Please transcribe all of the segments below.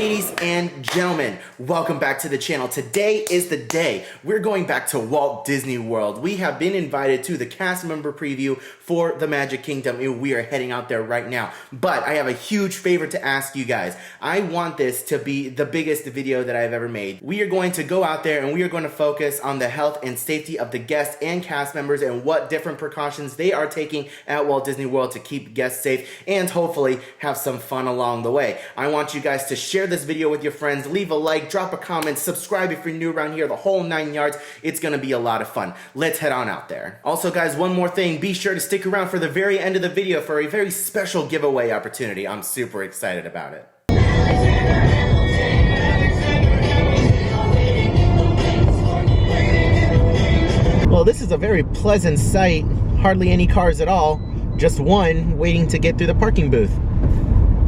Ladies and gentlemen, welcome back to the channel. Today is the day. We're going back to Walt Disney World. We have been invited to the cast member preview for the Magic Kingdom, and we are heading out there right now. But I have a huge favor to ask you guys. I want this to be the biggest video that I've ever made. We are going to go out there and we are going to focus on the health and safety of the guests and cast members and what different precautions they are taking at Walt Disney World to keep guests safe and hopefully have some fun along the way. I want you guys to share this video with your friends, leave a like, drop a comment, subscribe if you're new around here, the whole 9 yards. It's gonna be a lot of fun. Let's head on out there. Also guys, one more thing, be sure to stick around for the very end of the video for a very special giveaway opportunity. I'm super excited about it. Well, this is a very pleasant sight. Hardly any cars at all. Just one waiting to get through the parking booth.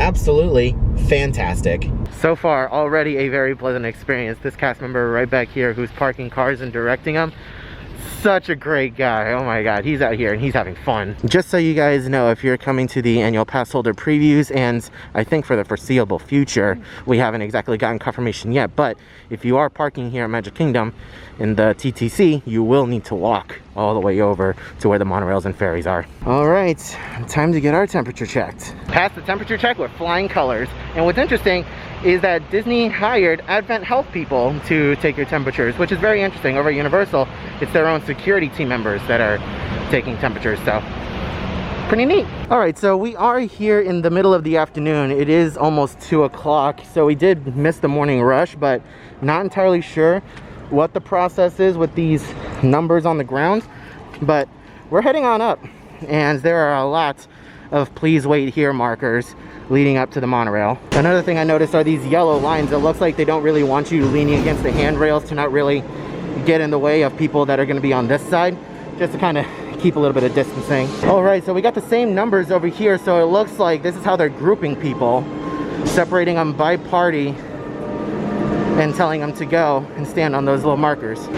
Absolutely fantastic. So far, already a very pleasant experience. This cast member right back here who's parking cars and directing them, such a great guy. Oh my god, he's out here and he's having fun. Just so you guys know, if you're coming to the annual pass holder previews, and I think for the foreseeable future, we haven't exactly gotten confirmation yet, but if you are parking here at Magic Kingdom in the TTC, you will need to walk all the way over to where the monorails and ferries are. All right, time to get our temperature checked. Passed the temperature check with flying colors. And what's interesting is that Disney hired Advent Health people to take your temperatures, which is very interesting. Over at Universal, it's their own security team members that are taking temperatures, so pretty neat. All right, so we are here in the middle of the afternoon. It is almost 2 o'clock, so we did miss the morning rush, but not entirely sure what the process is with these numbers on the ground, but we're heading on up, and there are a lot of please wait here markers leading up to the monorail. Another thing I noticed are these yellow lines. It looks like they don't really want you leaning against the handrails to not really get in the way of people that are going to be on this side, just to kind of keep a little bit of distancing. All right, so we got the same numbers over here, so it looks like this is how they're grouping people, separating them by party and telling them to go and stand on those little markers.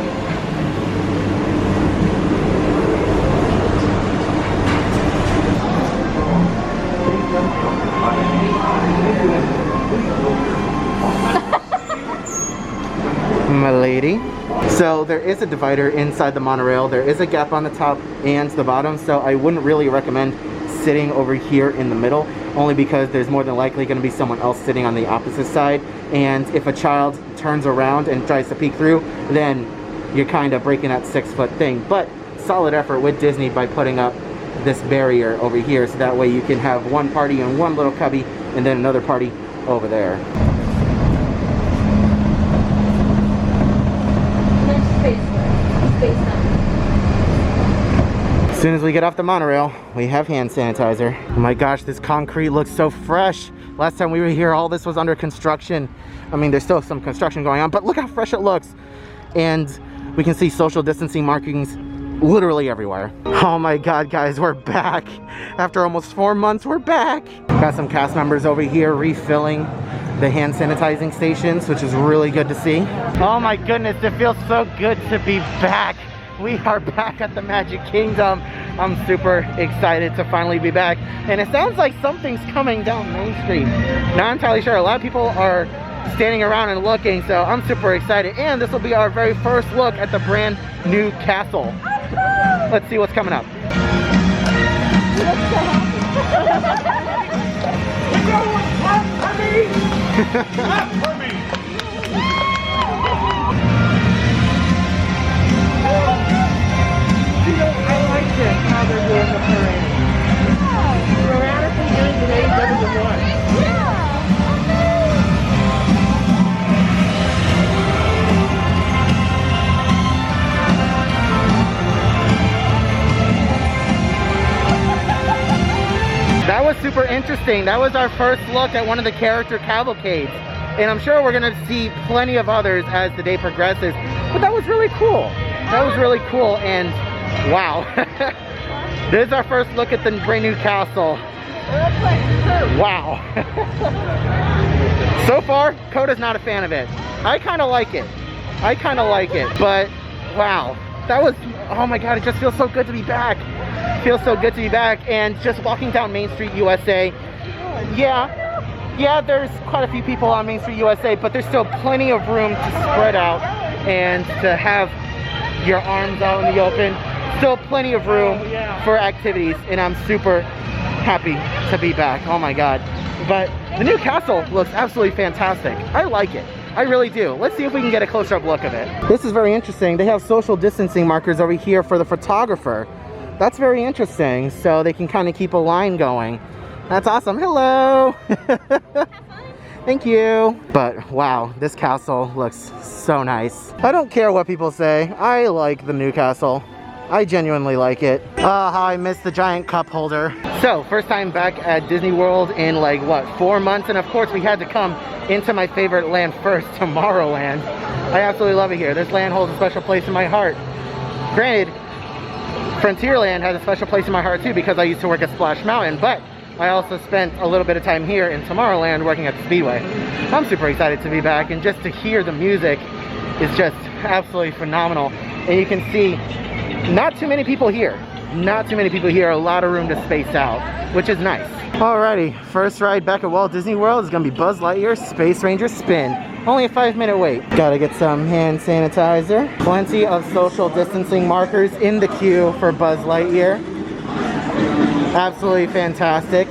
My lady. So there is a divider inside the monorail. There is a gap on the top and the bottom, so I wouldn't really recommend sitting over here in the middle, only because there's more than likely going to be someone else sitting on the opposite side, and if a child turns around and tries to peek through, then you're kind of breaking that 6-foot thing. But solid effort with Disney by putting up this barrier over here, so that way you can have one party in one little cubby and then another party over there. As soon as we get off the monorail, we have hand sanitizer. Oh my gosh, this concrete looks so fresh. Last time we were here, all this was under construction. I mean, there's still some construction going on, but look how fresh it looks. And we can see social distancing markings literally everywhere. Oh my god, guys, we're back. After almost 4 months, we're back. Got some cast members over here refilling the hand sanitizing stations, which is really good to see. Oh my goodness, it feels so good to be back. We are back at the Magic Kingdom. I'm super excited to finally be back. And it sounds like something's coming down Main Street. Not entirely sure. A lot of people are standing around and looking, so I'm super excited. And this will be our very first look at the brand new castle. Let's see what's coming up. I like this, how they're doing the parade. Yeah. Dramatically doing the names everyone wants. Yeah. That was super interesting. That was our first look at one of the character cavalcades. And I'm sure we're gonna see plenty of others as the day progresses. But that was really cool. That was really cool, and wow. This is our first look at the brand new castle. Wow. So far, Coda's not a fan of it. I kind of like it. But wow. That was, oh my god, it just feels so good to be back. Feels so good to be back. And just walking down Main Street USA, yeah, Yeah, there's quite a few people on Main Street USA, but there's still plenty of room to spread out and to have your arms out in the open. Still plenty of room for activities, and I'm super happy to be back. Oh my god. But the new castle looks absolutely fantastic. I like it. I really do. Let's see if we can get a closer up look of it. This is very interesting. They have social distancing markers over here for the photographer. That's very interesting, so they can kind of keep a line going. That's awesome. Hello. Thank you. But wow, this castle looks so nice. I don't care what people say. I like the new castle. I genuinely like it. How I missed the giant cup holder. So, first time back at Disney World in like, what, 4 months? And of course, we had to come into my favorite land first, Tomorrowland. I absolutely love it here. This land holds a special place in my heart. Granted, Frontierland has a special place in my heart too because I used to work at Splash Mountain, but I also spent a little bit of time here in Tomorrowland working at the Speedway. I'm super excited to be back, and just to hear the music is just absolutely phenomenal. And you can see not too many people here. Not too many people here. A lot of room to space out, which is nice. Alrighty, first ride back at Walt Disney World is gonna be Buzz Lightyear Space Ranger Spin. Only a 5-minute wait. Gotta get some hand sanitizer. Plenty of social distancing markers in the queue for Buzz Lightyear. Absolutely fantastic.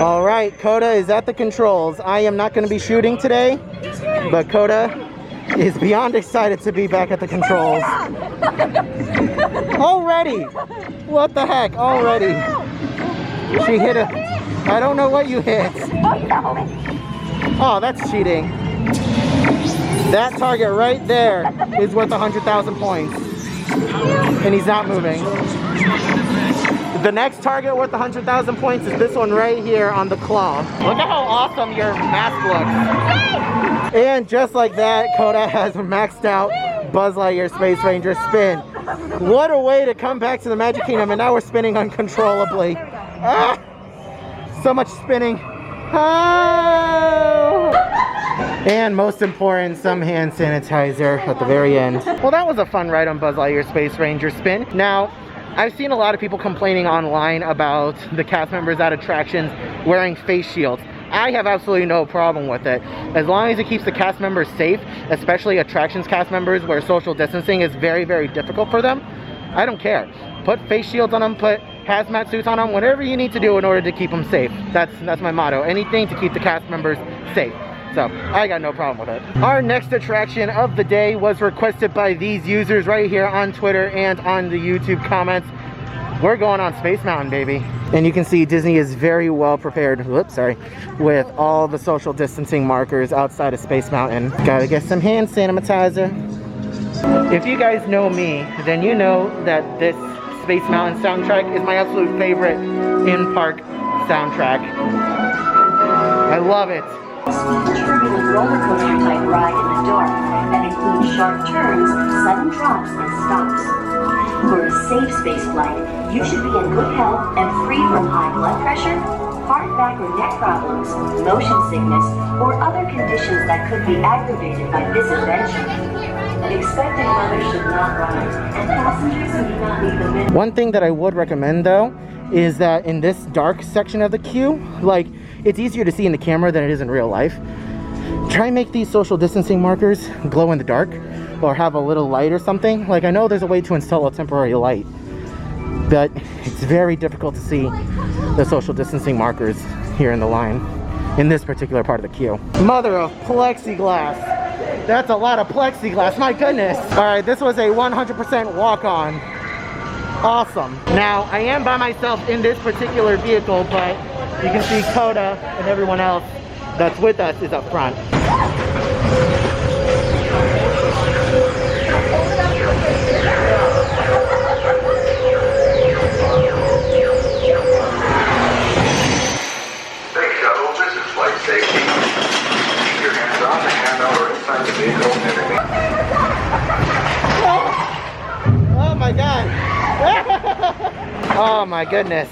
All right, Coda is at the controls. I am not going to be shooting today, but Coda is beyond excited to be back at the controls. Already! What the heck? Already. She hit a... I don't know what you hit. Oh, that's cheating. That target right there is worth 100,000 points. And he's not moving. The next target worth 100,000 points is this one right here on the claw. Look at how awesome your mask looks. And just like that, Coda has maxed out Buzz Lightyear Space Ranger Spin. What a way to come back to the Magic Kingdom, and now we're spinning uncontrollably. Ah, so much spinning. Oh. And most important, some hand sanitizer at the very end. Well, that was a fun ride on Buzz Lightyear Space Ranger Spin. Now, I've seen a lot of people complaining online about the cast members at attractions wearing face shields. I have absolutely no problem with it. As long as it keeps the cast members safe, especially attractions cast members where social distancing is very, very difficult for them, I don't care. Put face shields on them, put hazmat suits on them, whatever you need to do in order to keep them safe. That's my motto. Anything to keep the cast members safe. So, I got no problem with it. Our next attraction of the day was requested by these users right here on Twitter and on the YouTube comments. We're going on Space Mountain, baby. And you can see Disney is very well prepared, whoops, sorry, with all the social distancing markers outside of Space Mountain. Gotta get some hand sanitizer. If you guys know me, then you know that this Space Mountain soundtrack is my absolute favorite in-park soundtrack. I love it. Turbulent roller coaster type ride in the dark that includes sharp turns, sudden drops, and stops. For a safe space flight, you should be in good health and free from high blood pressure, heart, back, or neck problems, motion sickness, or other conditions that could be aggravated by this adventure. Expecting weather should not ride, and passengers need not leave the minute. One thing that I would recommend though is that in this dark section of the queue, like, it's easier to see in the camera than it is in real life. Try and make these social distancing markers glow in the dark or have a little light or something. Like, I know there's a way to install a temporary light, but it's very difficult to see the social distancing markers here in the line in this particular part of the queue. Mother of plexiglass. That's a lot of plexiglass, my goodness. All right, this was a 100% walk-on. Awesome. Now, I am by myself in this particular vehicle, but you can see Coda and everyone else that's with us is up front. Space Shuttle, this is flight safety. Keep your hands on the handrail or inside the vehicle and everything. Oh my god. Oh my goodness.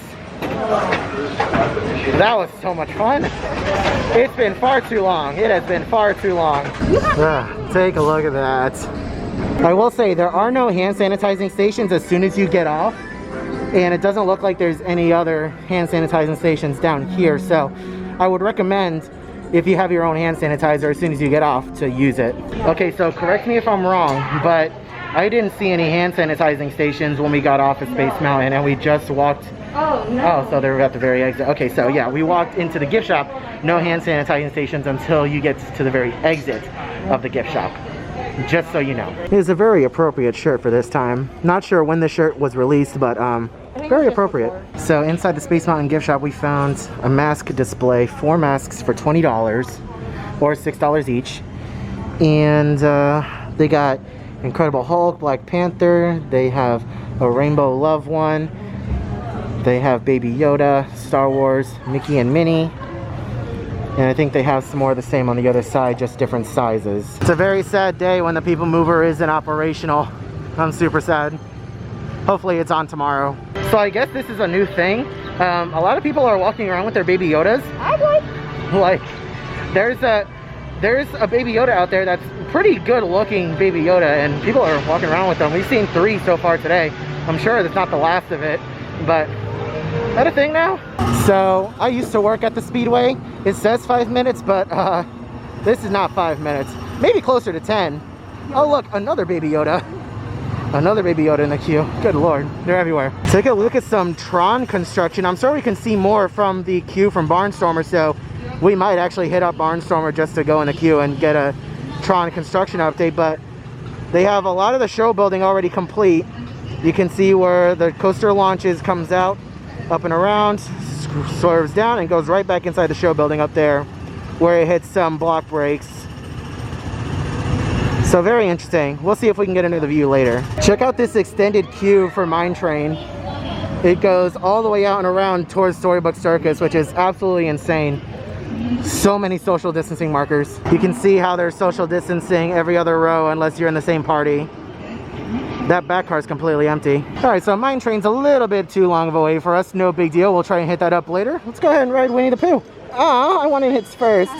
That was so much fun. It's been far too long. It has been far too long. Take a look at that. I will say there are no hand sanitizing stations as soon as you get off. And it doesn't look like there's any other hand sanitizing stations down here. So I would recommend, if you have your own hand sanitizer, as soon as you get off, to use it. Okay, so correct me if I'm wrong, but I didn't see any hand sanitizing stations when we got off at Space Mountain, and we just walked. Oh, no. Oh, so they were at the very exit. Okay, so yeah, we walked into the gift shop. No hand sanitizing stations until you get to the very exit of the gift shop. Just so you know. It is a very appropriate shirt for this time. Not sure when the shirt was released, but very appropriate. So inside the Space Mountain gift shop, we found a mask display. 4 masks for $20 or $6 each. And they got Incredible Hulk, Black Panther. They have a Rainbow Love one. They have Baby Yoda, Star Wars, Mickey and Minnie. And I think they have some more of the same on the other side, just different sizes. It's a very sad day when the People Mover isn't operational. I'm super sad. Hopefully it's on tomorrow. So I guess this is a new thing. A lot of people are walking around with their Baby Yodas. I would. Like, there's a Baby Yoda out there that's pretty good looking Baby Yoda, and people are walking around with them. We've seen 3 so far today. I'm sure that's not the last of it, but is that a thing now? So I used to work at the Speedway. It says 5 minutes, but this is not 5 minutes. Maybe closer to 10. Oh look, another Baby Yoda. Another Baby Yoda in the queue. Good Lord, they're everywhere. Take a look at some Tron construction. I'm sure we can see more from the queue from Barnstormer, so we might actually hit up Barnstormer just to go in the queue and get a Tron construction update. But they have a lot of the show building already complete. You can see where the coaster launches, comes out, up and around, swerves down, and goes right back inside the show building up there, where it hits some block brakes. So very interesting. We'll see if we can get another view later. Check out this extended queue for Mine Train. It goes all the way out and around towards Storybook Circus, which is absolutely insane. So many social distancing markers. You can see how there's social distancing every other row unless you're in the same party. That back car is completely empty. All right, so Mine Train's a little bit too long of a wait for us. No big deal. We'll try and hit that up later. Let's go ahead and ride Winnie the Pooh. Aw, I wanted hits first.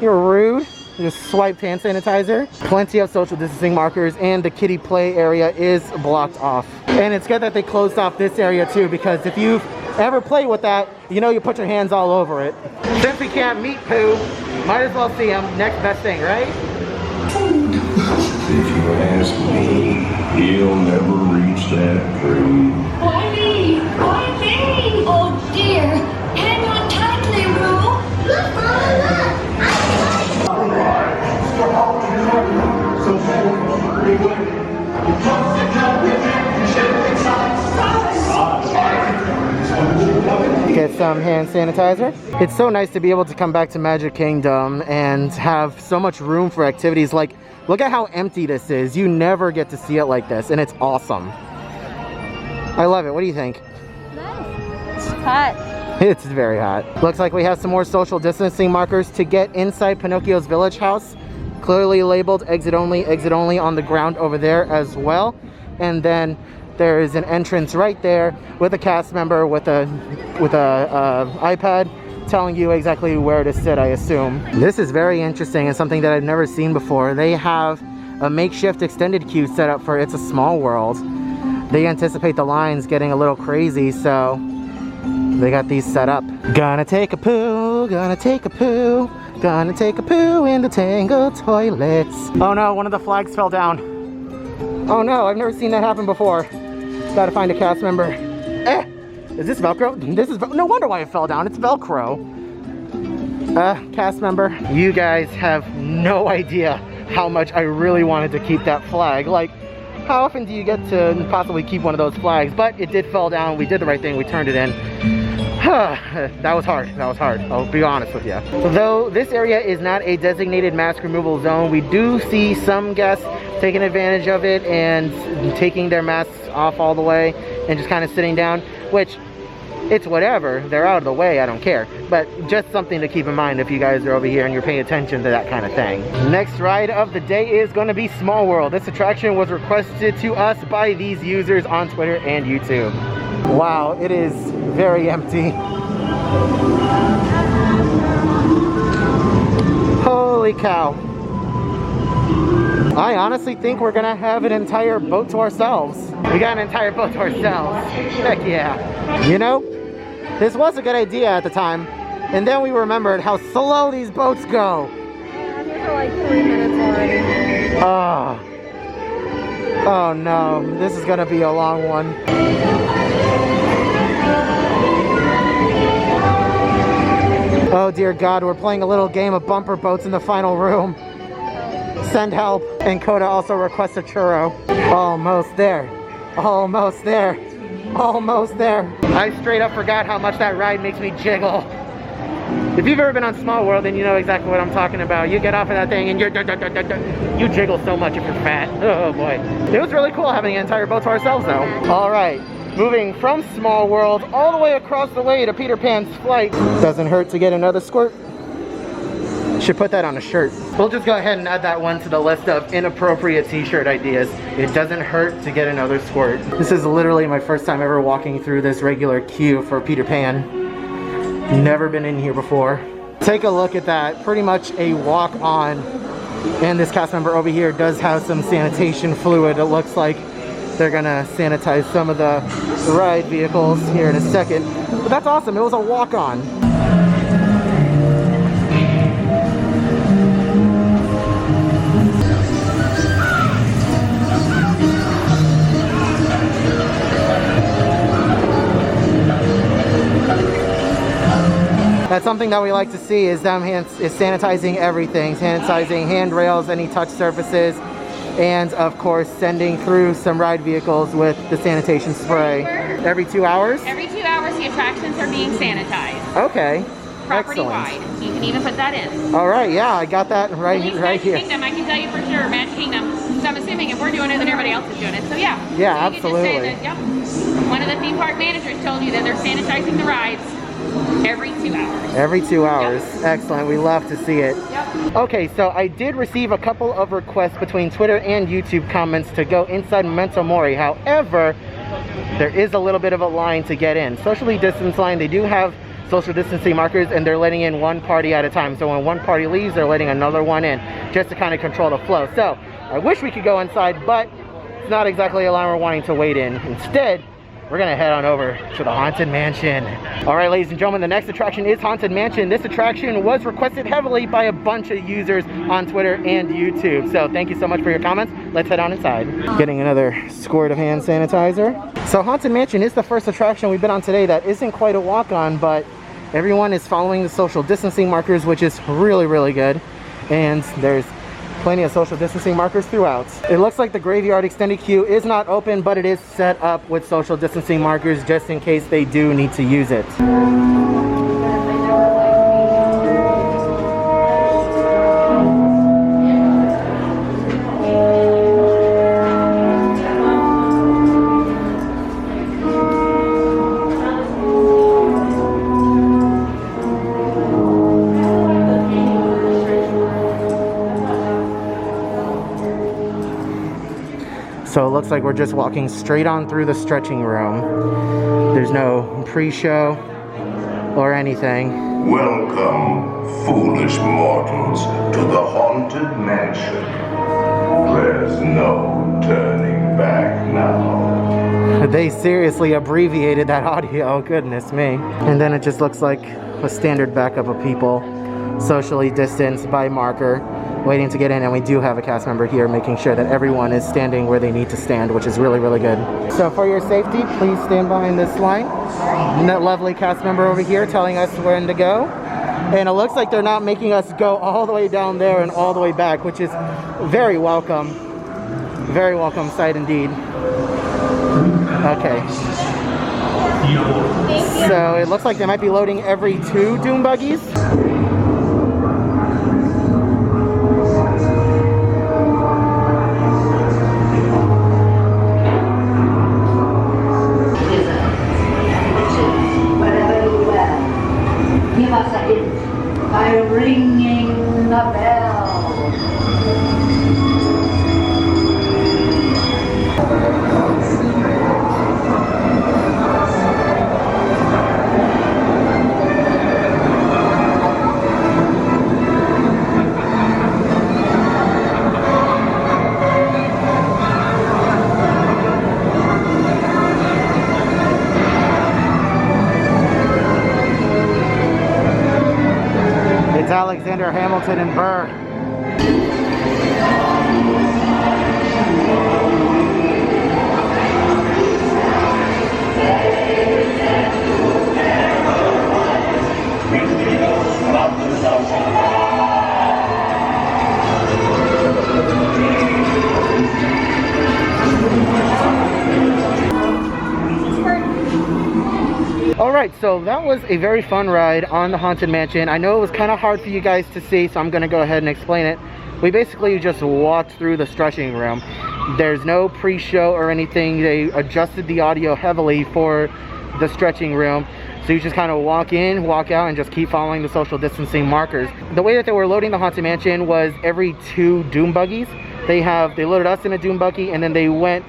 You're rude. You just swiped hand sanitizer. Plenty of social distancing markers, and the kiddie play area is blocked off. And it's good that they closed off this area too, because if you've ever played with that, you know you put your hands all over it. Since we can't meet Pooh, might as well see him. Next best thing, right? If you ask me, he'll never reach that tree. Why me? Why me? Oh dear. Hang on tightly, Roo. Look, Mama, look. Get some hand sanitizer. It's so nice to be able to come back to Magic Kingdom and have so much room for activities. Like, look at how empty this is. You never get to see it like this, and it's awesome. I love it. What do you think? Nice. It's hot. It's very hot. Looks like we have some more social distancing markers to get inside Pinocchio's Village House. Clearly labeled exit only on the ground over there as well. And then there is an entrance right there with a cast member with a iPad telling you exactly where to sit, I assume. This is very interesting and something that I've never seen before. They have a makeshift extended queue set up for It's a Small World. They anticipate the lines getting a little crazy, so they got these set up. Gonna take a poo, gonna take a poo, gonna take a poo in the Tangle toilets. Oh no, one of the flags fell down. Oh no, I've never seen that happen before. Gotta find a cast member. Is this Velcro? This is no wonder why it fell down. It's Velcro. Cast member. You guys have no idea how much I really wanted to keep that flag. Like, how often do you get to possibly keep one of those flags? But it did fall down. We did the right thing. We turned it in. That was hard. That was hard. I'll be honest with you. Though this area is not a designated mask removal zone, we do see some guests taking advantage of it and taking their masks off all the way and just kind of sitting down, which it's whatever. They're out of the way. I don't care. But just something to keep in mind if you guys are over here and you're paying attention to that kind of thing. Next ride of the day is going to be Small World. This attraction was requested to us by these users on Twitter and YouTube. Wow, it is very empty. Holy cow. I honestly think we're gonna have an entire boat to ourselves. We got an entire boat to ourselves. Heck yeah. You know, this was a good idea at the time, and then we remembered how slow these boats go. Yeah, here for like 3 minutes already. Oh no, this is gonna be a long one. Oh dear God, we're playing a little game of bumper boats in the final room. Send help. And Coda also requests a churro. Almost there. Almost there. Almost there. I straight up forgot how much that ride makes me jiggle. If you've ever been on Small World, then you know exactly what I'm talking about. You get off of that thing and you jiggle so much if you're fat. Oh boy. It was really cool having an entire boat to ourselves though. All right. Moving from Small World all the way across the way to Peter Pan's Flight. Doesn't hurt to get another squirt. Should put that on a shirt. We'll just go ahead and add that one to the list of inappropriate t-shirt ideas. It doesn't hurt to get another squirt. This is literally my first time ever walking through this regular queue for Peter Pan. Never been in here before. Take a look at that. Pretty much a walk on. And this cast member over here does have some sanitation fluid. It looks like they're gonna sanitize some of the ride vehicles here in a second. But that's awesome. It was a walk on. That's something that we like to see is them sanitizing everything, sanitizing handrails, any touch surfaces, and of course sending through some ride vehicles with the sanitation spray. Every 2 hours? Every 2 hours the attractions are being sanitized. Okay. Property-wide. You can even put that in. All right, yeah, I got that right here. Magic Kingdom, I can tell you for sure, Magic Kingdom. So I'm assuming if we're doing it, then everybody else is doing it. So yeah. Yeah, so absolutely. You can just say that, yep. One of the theme park managers told you that they're sanitizing the rides every 2 hours. Every 2 hours. Yep. Excellent. We love to see it. Yep. Okay, so I did receive a couple of requests between Twitter and YouTube comments to go inside Memento Mori. However, there is a little bit of a line to get in. Socially distanced line, they do have social distancing markers and they're letting in one party at a time. So when one party leaves, they're letting another one in just to kind of control the flow. So I wish we could go inside, but it's not exactly a line we're wanting to wait in. Instead, we're gonna head on over to the Haunted Mansion. All right, ladies and gentlemen, the next attraction is Haunted Mansion. This attraction was requested heavily by a bunch of users on Twitter and YouTube. So thank you so much for your comments. Let's head on inside. Getting another squirt of hand sanitizer. So Haunted Mansion is the first attraction we've been on today that isn't quite a walk-on, but everyone is following the social distancing markers, which is really, really good. And there's plenty of social distancing markers throughout. It looks like the Graveyard extended queue is not open, but it is set up with social distancing markers just in case they do need to use it. So it looks like we're just walking straight on through the stretching room. There's no pre-show or anything. Welcome, foolish mortals, to the Haunted Mansion. There's no turning back now. They seriously abbreviated that audio, goodness me. And then it just looks like a standard backup of people, socially distanced by marker, waiting to get in, and we do have a cast member here making sure that everyone is standing where they need to stand, which is really, really good. So for your safety, please stand behind this line. And that lovely cast member over here telling us when to go. And it looks like they're not making us go all the way down there and all the way back, which is very welcome. Very welcome sight indeed. Okay. So it looks like they might be loading every 2 Dune Buggies. By ringing the bell. Alexander Hamilton and Burr. Alright, so that was a very fun ride on the Haunted Mansion. I know it was kind of hard for you guys to see, so I'm going to go ahead and explain it. We basically just walked through the stretching room. There's no pre-show or anything. They adjusted the audio heavily for the stretching room. So you just kind of walk in, walk out, and just keep following the social distancing markers. The way that they were loading the Haunted Mansion was every 2 Dune Buggies. They loaded us in a Dune Buggy, and then they went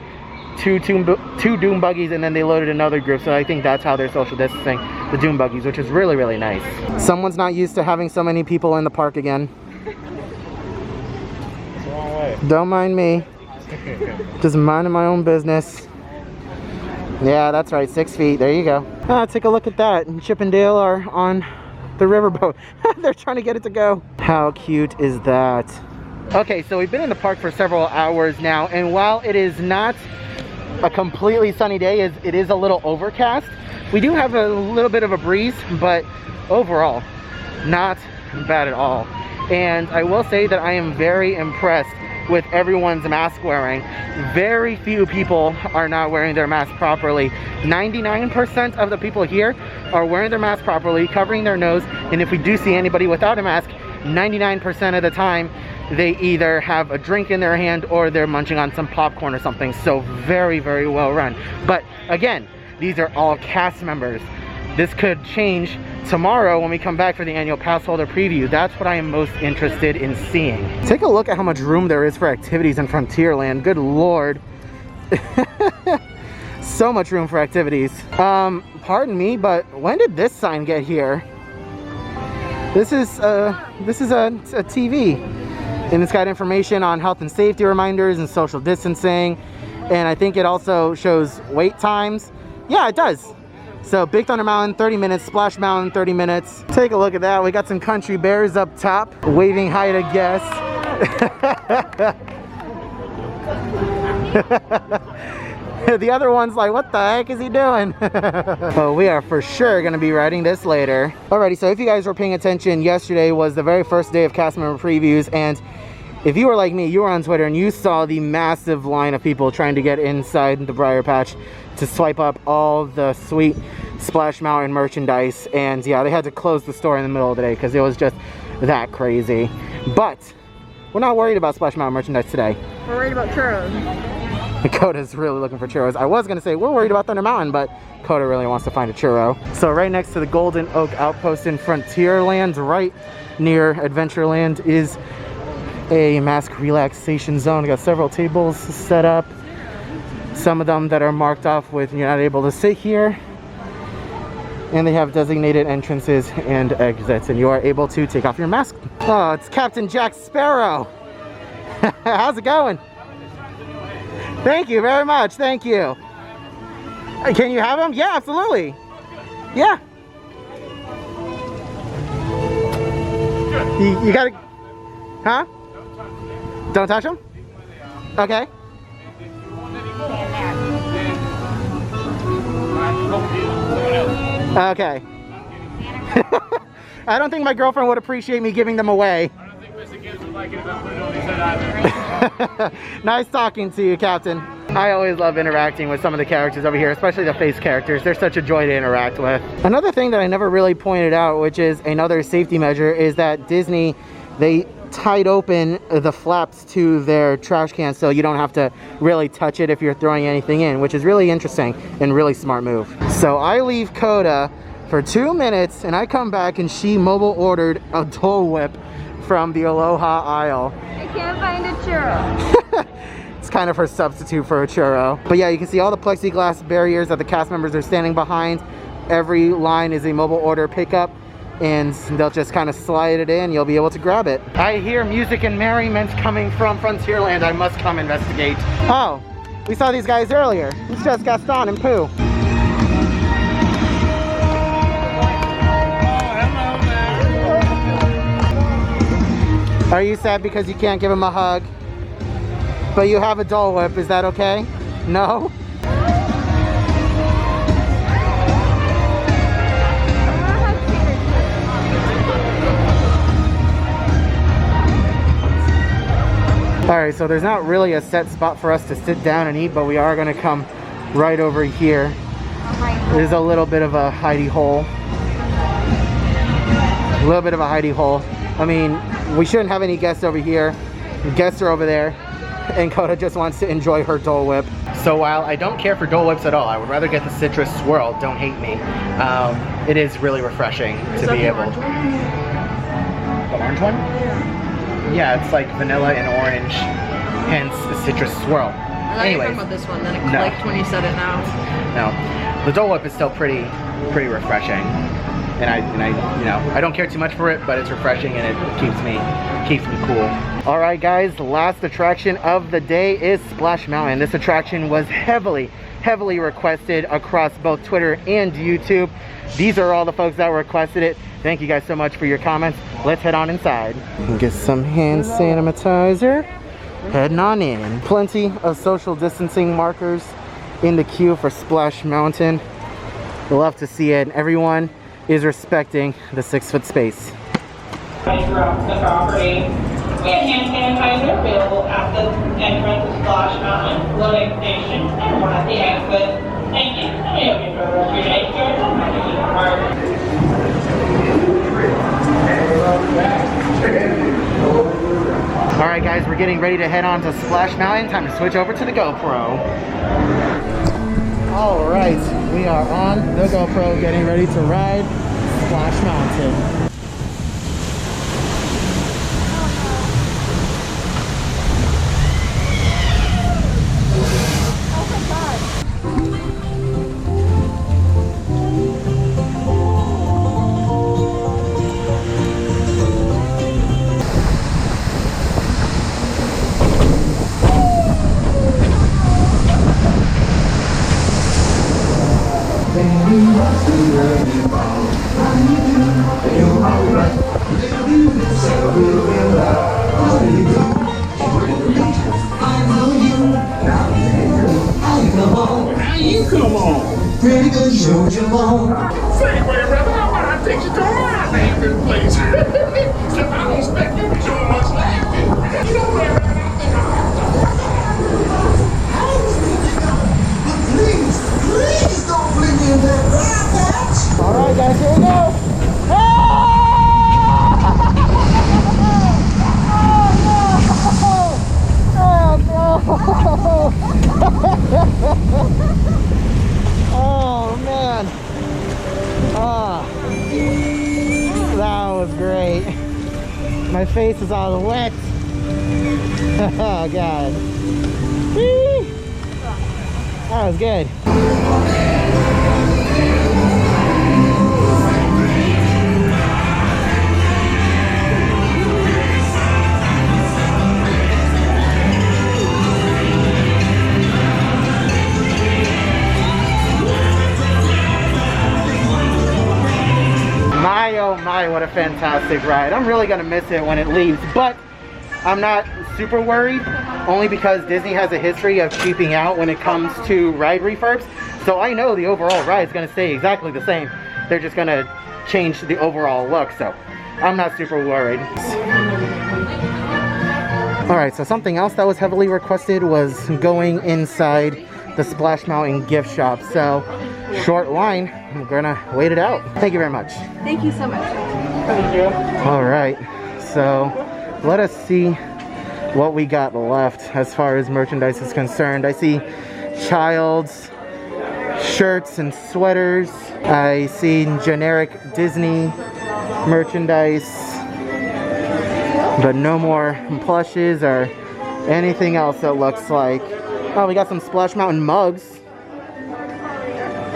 two Dune Buggies, and then they loaded another group. So I think that's how they're social distancing the Dune Buggies, which is really, really nice. Someone's not used to having so many people in the park again. It's a long way. Don't mind me. Just minding my own business. Yeah, that's right, 6 feet. There you go. Take a look at that. Chip and Dale are on the riverboat. They're trying to get it to go. How cute is that? Okay, so we've been in the park for several hours now, and while it is not a completely sunny day, it is a little overcast. We do have a little bit of a breeze, but overall, not bad at all. And I will say that I am very impressed with everyone's mask wearing. Very few people are not wearing their mask properly. 99% of the people here are wearing their mask properly, covering their nose, and if we do see anybody without a mask, 99% of the time they either have a drink in their hand or they're munching on some popcorn or something. So very, very well run. But again, these are all cast members. This could change tomorrow when we come back for the annual pass holder preview. That's what I am most interested in seeing. Take a look at how much room there is for activities in Frontierland. Good Lord. So much room for activities. Pardon me, but when did this sign get here? This is a TV, and it's got information on health and safety reminders and social distancing, and I think it also shows wait times. Yeah, it does. So Big Thunder Mountain, 30 minutes, Splash Mountain, 30 minutes. Take a look at that. We got some country bears up top, waving hi to guests. The other one's like, what the heck is he doing? Well, we are for sure gonna be riding this later. Alrighty, so if you guys were paying attention, yesterday was the very first day of cast member previews, and if you were like me, you were on Twitter and you saw the massive line of people trying to get inside the Briar Patch to swipe up all the sweet Splash Mountain merchandise. And yeah, they had to close the store in the middle of the day because it was just that crazy. But we're not worried about Splash Mountain merchandise today. We're worried about churros. Coda's really looking for churros. I was gonna say we're worried about Thunder Mountain, but Coda really wants to find a churro. So right next to the Golden Oak Outpost in Frontierland, right near Adventureland, is a mask relaxation zone. We got several tables set up. Some of them that are marked off with you're not able to sit here. And they have designated entrances and exits, and you are able to take off your mask. Oh, it's Captain Jack Sparrow. How's it going? Thank you very much. Thank you. Can you have them? Yeah, absolutely. Yeah. You gotta, huh? Don't touch them? Okay. Okay. I don't think my girlfriend would appreciate me giving them away. I don't think Mr. Gibbs would like it if I put it on his head either. Nice talking to you, Captain. I always love interacting with some of the characters over here, especially the face characters. They're such a joy to interact with. Another thing that I never really pointed out, which is another safety measure, is that Disney, they tied open the flaps to their trash cans so you don't have to really touch it if you're throwing anything in, which is really interesting and really smart move. So I leave Coda for 2 minutes and I come back and she mobile ordered a Dole Whip from the Aloha aisle. I can't find a churro. It's kind of her substitute for a churro. But yeah, you can see all the plexiglass barriers that the cast members are standing behind. Every line is a mobile order pickup, and they'll just kind of slide it in. You'll be able to grab it. I hear music and merriment coming from Frontierland. I must come investigate. Oh, we saw these guys earlier. It's just Gaston and Pooh. Are you sad because you can't give him a hug? But you have a Dole Whip, is that okay? No? Alright, so there's not really a set spot for us to sit down and eat, but we are going to come right over here. There's a little bit of a hidey hole. A little bit of a hidey hole. I mean, we shouldn't have any guests over here. Guests are over there. And Coda just wants to enjoy her Dole Whip. So while I don't care for Dole Whips at all, I would rather get the citrus swirl, don't hate me. It is really refreshing to be able. The orange one? Yeah, it's like vanilla and orange, hence the citrus swirl. Anyways, about this one, then it clicked when you said it now. No, the Dole Whip is still pretty refreshing, and I don't care too much for it, but it's refreshing and it keeps me cool. All right, guys, the last attraction of the day is Splash Mountain. This attraction was heavily requested across both Twitter and YouTube. These are all the folks that requested it. Thank you guys so much for your comments. Let's head on inside. Get some hand sanitizer. Heading on in. Plenty of social distancing markers in the queue for Splash Mountain. Love to see it. Everyone is respecting the 6-foot space. Throughout the property. We have hand sanitizer available at the entrance of Splash Mountain, loading station, and one at the exit. Thank you, and we hope you enjoy the rest of your day here at the Disney Park. Alright guys, we're getting ready to head on to Splash Mountain. Time to switch over to the GoPro. Alright, we are on the GoPro getting ready to ride Splash Mountain. Pretty good show you on. Segway, brother, I want to take you to my favorite place. Except I don't expect you to be doing much laughing. You know where Please don't bring me in that bad patch. Alright guys, here we go. Oh man. That was great. My face is all wet. Oh god. Whee! That was good. Oh my, what a fantastic ride. I'm really gonna miss it when it leaves, but I'm not super worried, only because Disney has a history of cheaping out when it comes to ride refurbs. So I know the overall ride is gonna stay exactly the same. They're just gonna change the overall look, so I'm not super worried. Alright, so something else that was heavily requested was going inside the Splash Mountain gift shop. So short line, I'm gonna wait it out. Thank you very much. Thank you so much. Thank you. All right, so let us see what we got left as far as merchandise is concerned. I see child's shirts and sweaters. I see generic Disney merchandise, but no more plushes or anything else that looks like. Oh, we got some Splash Mountain mugs.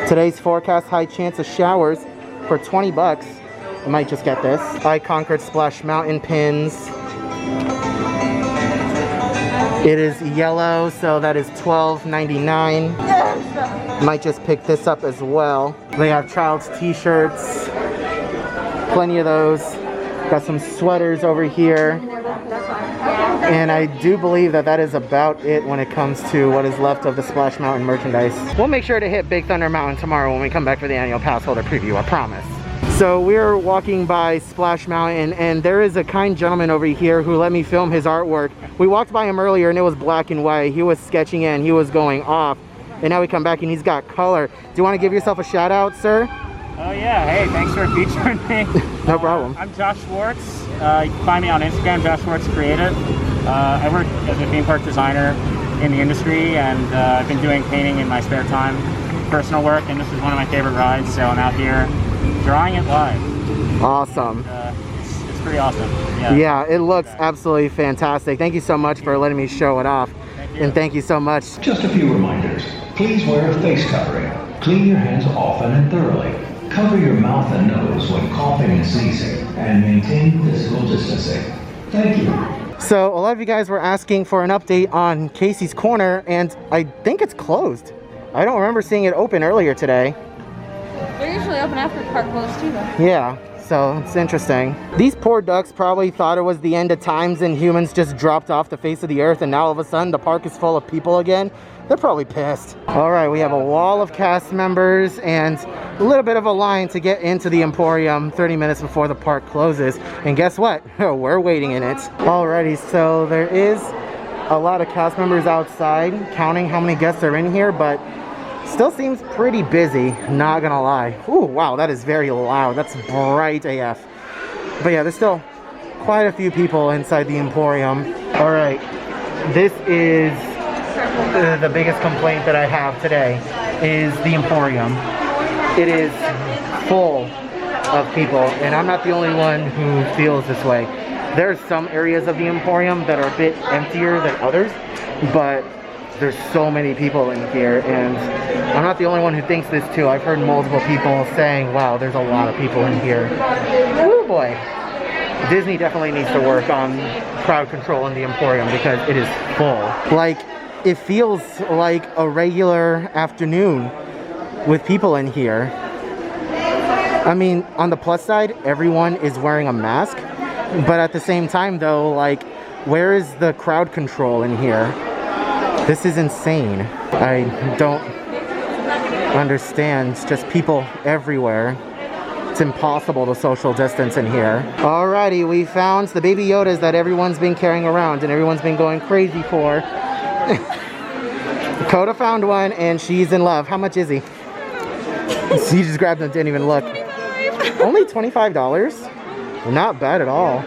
Today's forecast, high chance of showers for 20 bucks. I might just get this. I Conquered Splash Mountain pins. It is yellow, so that is $12.99. Might just pick this up as well. They have child's t-shirts. Plenty of those. Got some sweaters over here. And I do believe that that is about it when it comes to what is left of the Splash Mountain merchandise. We'll make sure to hit Big Thunder Mountain tomorrow when we come back for the annual pass holder preview, I promise. So we're walking by Splash Mountain, and there is a kind gentleman over here who let me film his artwork. We walked by him earlier and it was black and white. He was sketching in, he was going off. And now we come back and he's got color. Do you want to give yourself a shout out, sir? Oh yeah, hey, thanks for featuring me. No problem. I'm Josh Schwartz. You can find me on Instagram, Josh Schwartz Creative. I work as a theme park designer in the industry, and I've been doing painting in my spare time, personal work, and this is one of my favorite rides, so I'm out here drawing it live. Awesome. It's pretty awesome. Yeah, it looks absolutely fantastic. Thank you so much for letting me show it off. And thank you so much. Just a few reminders. Please wear a face covering. Clean your hands often and thoroughly. Cover your mouth and nose when coughing and sneezing. And maintain physical distancing. Thank you. So a lot of you guys were asking for an update on Casey's Corner, and I think it's closed. I don't remember seeing it open earlier today. They're usually open after the park closed too, though. Yeah, so it's interesting. These poor ducks probably thought it was the end of times and humans just dropped off the face of the earth, and now all of a sudden the park is full of people again. They're probably pissed. All right, we have a wall of cast members and a little bit of a line to get into the Emporium 30 minutes before the park closes. And guess what? We're waiting in it. Alrighty, so there is a lot of cast members outside counting how many guests are in here, but still seems pretty busy, not gonna lie. Ooh, wow, that is very loud. That's bright AF. But yeah, there's still quite a few people inside the Emporium. All right, this is the biggest complaint that I have today is the Emporium. It is full of people, and I'm not the only one who feels this way. There's some areas of the Emporium that are a bit emptier than others, but there's so many people in here, and I'm not the only one who thinks this too. I've heard multiple people saying, wow, there's a lot of people in here. Oh boy. Disney definitely needs to work on crowd control in the Emporium because it is full. Like, it feels like a regular afternoon with people in here. I mean, on the plus side, everyone is wearing a mask, but at the same time though, like, where is the crowd control in here? This is insane. I don't understand. It's just people everywhere. It's impossible to social distance in here. Alrighty, we found the baby Yodas that everyone's been carrying around and everyone's been going crazy for. Coda found one and she's in love. How much is he? She just grabbed him, didn't even look. Only $25? Not bad at all.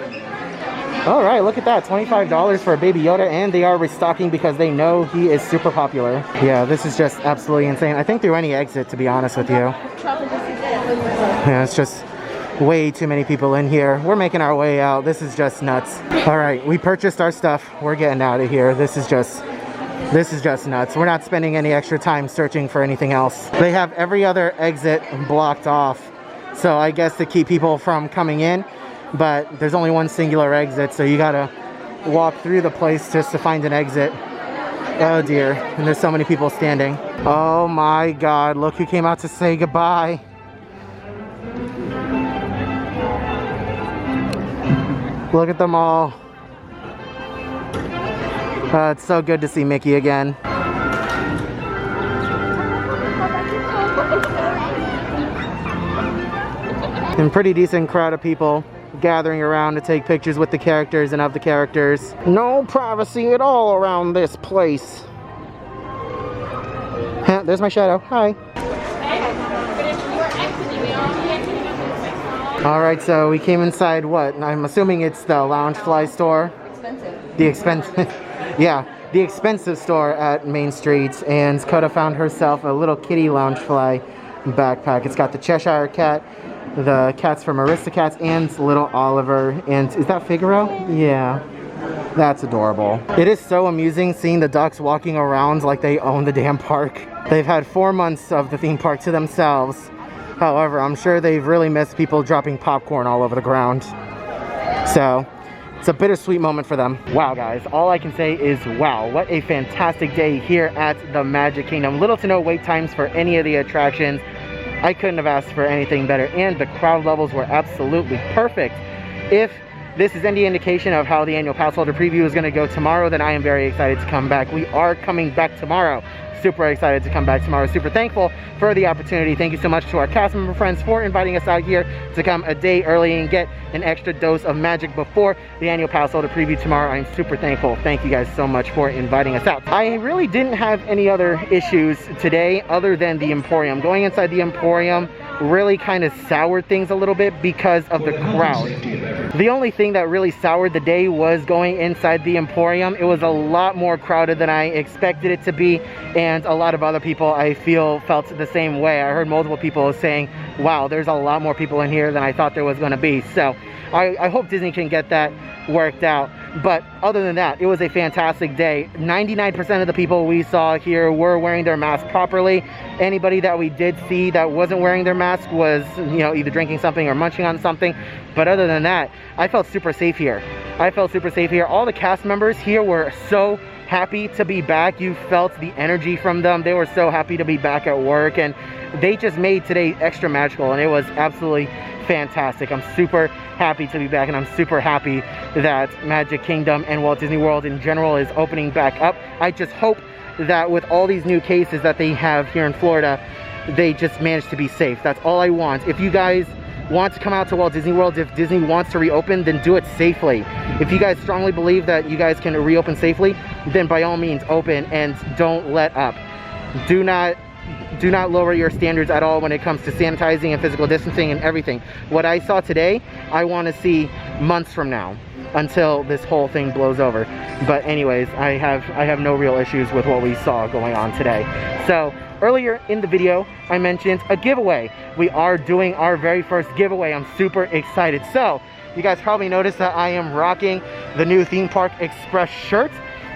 All right, look at that, $25 for a baby Yoda, and they are restocking because they know he is super popular. Yeah, this is just absolutely insane. I think through any exit, to be honest with you. Yeah, it's just way too many people in here. We're making our way out. This is just nuts. All right, we purchased our stuff. We're getting out of here. This is just nuts. We're not spending any extra time searching for anything else. They have every other exit blocked off, so I guess to keep people from coming in. But there's only one singular exit, so you gotta walk through the place just to find an exit. Oh dear, and there's so many people standing. Oh my God, look who came out to say goodbye. Look at them all. It's so good to see Mickey again. And pretty decent crowd of people gathering around to take pictures with the characters and of the characters. No privacy at all around this place. There's my shadow. Hi. Alright, so we came inside what? I'm assuming it's the Loungefly store. Expensive. The expensive. Yeah, the expensive store at Main Street. And Coda found herself a little kitty Loungefly backpack. It's got the Cheshire Cat, the cats from Aristocats, and little Oliver. And is that Figaro? Yeah, that's adorable. It is so amusing seeing the ducks walking around like they own the damn park. They've had 4 months of the theme park to themselves. However, I'm sure they've really missed people dropping popcorn all over the ground. So it's a bittersweet moment for them. Wow, guys, all I can say is wow, what a fantastic day here at the Magic Kingdom. Little to no wait times for any of the attractions. I couldn't have asked for anything better, and the crowd levels were absolutely perfect. If this is any indication of how the annual pass holder preview is going to go tomorrow, then I am very excited to come back. We are coming back tomorrow. Super excited to come back tomorrow. Super thankful for the opportunity. Thank you so much to our cast member friends for inviting us out here to come a day early and get an extra dose of magic before the annual pass holder preview tomorrow. I'm super thankful. Thank you guys so much for inviting us out. I really didn't have any other issues today other than the Emporium. Going inside the Emporium really kind of soured things a little bit because of the crowd. The only thing that really soured the day was going inside the Emporium. It was a lot more crowded than I expected it to be, and a lot of other people I feel felt the same way. I heard multiple people saying, wow, there's a lot more people in here than I thought there was going to be. So I hope Disney can get that worked out. But other than that, it was a fantastic day. 99% of the people we saw here were wearing their mask properly. Anybody that we did see that wasn't wearing their mask was, you know, either drinking something or munching on something. But other than that, I felt super safe here. I felt super safe here. All the cast members here were so happy to be back. You felt the energy from them. They were so happy to be back at work, and they just made today extra magical, and it was absolutely fantastic. I'm super happy to be back, and I'm super happy that Magic Kingdom and Walt Disney World in general is opening back up. I just hope that with all these new cases that they have here in Florida, they just manage to be safe. That's all I want. If you guys want to come out to Walt Disney World, if Disney wants to reopen, then do it safely. If you guys strongly believe that you guys can reopen safely, then by all means open, and don't let up. Do not lower your standards at all when it comes to sanitizing and physical distancing and everything. What I saw today, I want to see months from now, until this whole thing blows over. But anyways, I have no real issues with what we saw going on today. So earlier in the video, I mentioned a giveaway. We are doing our very first giveaway. I'm super excited. So you guys probably noticed that I am rocking the new Theme Park Express shirt.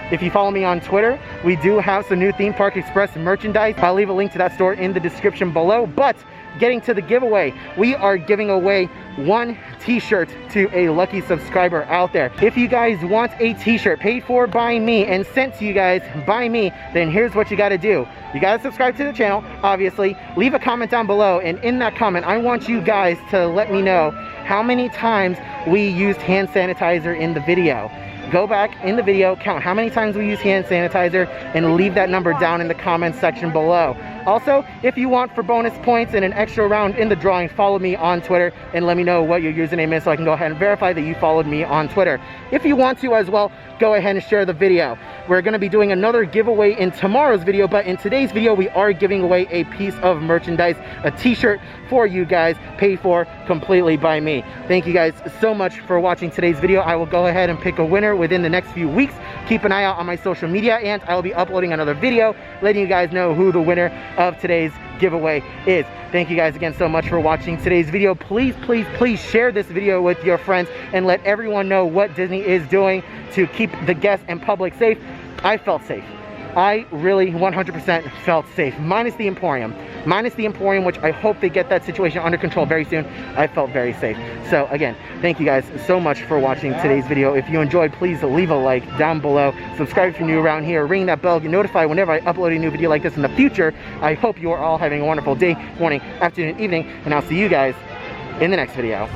If you follow me on Twitter, we do have some new Theme Park Express merchandise. I'll leave a link to that store in the description below. But getting to the giveaway, we are giving away one t-shirt to a lucky subscriber out there. If you guys want a t-shirt paid for by me and sent to you guys by me, then here's what you got to do. You got to subscribe to the channel, obviously. Leave a comment down below, and in that comment, I want you guys to let me know how many times we used hand sanitizer in the video. Go back in the video, count how many times we use hand sanitizer, and leave that number down in the comments section below. Also, if you want for bonus points and an extra round in the drawing, follow me on Twitter and let me know what your username is so I can go ahead and verify that you followed me on Twitter. If you want to as well, go ahead and share the video. We're going to be doing another giveaway in tomorrow's video, but in today's video, we are giving away a piece of merchandise, a t-shirt for you guys, paid for completely by me. Thank you guys so much for watching today's video. I will go ahead and pick a winner within the next few weeks. Keep an eye out on my social media, and I will be uploading another video letting you guys know who the winner of today's giveaway is. Thank you guys again so much for watching today's video. Please, please, please share this video with your friends and let everyone know what Disney is doing to keep the guests and public safe. I felt safe. I really 100% felt safe, minus the Emporium, which I hope they get that situation under control very soon. I felt very safe. So again, thank you guys so much for watching today's video. If you enjoyed, please leave a like down below. Subscribe if you're new around here. Ring that bell, get notified whenever I upload a new video like this in the future. I hope you are all having a wonderful day, morning, afternoon, evening, and I'll see you guys in the next video.